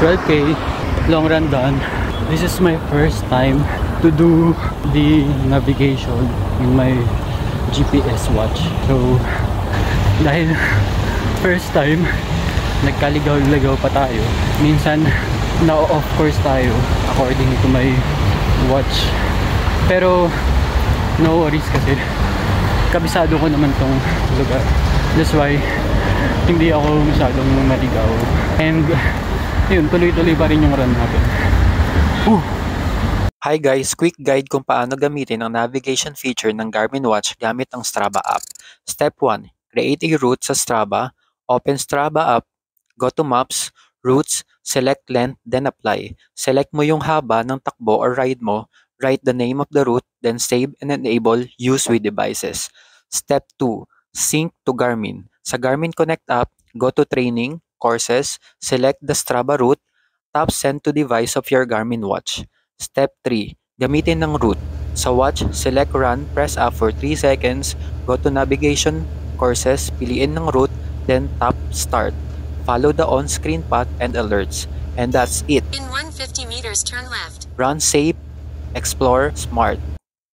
12K, long run done. This is my first time to do the navigation in my GPS watch. So, dahil first time, nagkaligaw-ligaw pa tayo. Minsan, na-off course tayo according to my watch. Pero, no worries kasi kabisado ko naman tong lugar. That's why, hindi ako masyadong maligaw. And, yun, tuloy-tuloy pa rin yung run natin. Hi guys, quick guide kung paano gamitin ang navigation feature ng Garmin Watch gamit ang Strava app. Step 1. Create a route sa Strava. Open Strava app. Go to Maps, Routes, select Length, then Apply. Select mo yung haba ng takbo or ride mo. Write the name of the route, then save and enable Use with Devices. Step 2. Sync to Garmin. Sa Garmin Connect app, go to Training, Courses, select the Strava route, tap Send to device of your Garmin watch. Step 3. Gamitin ng route. Sa watch, select Run, press up for 3 seconds, go to Navigation, Courses, piliin ng route, then tap Start. Follow the on-screen path and alerts. And that's it. In 150 meters, turn left. Run safe, explore smart.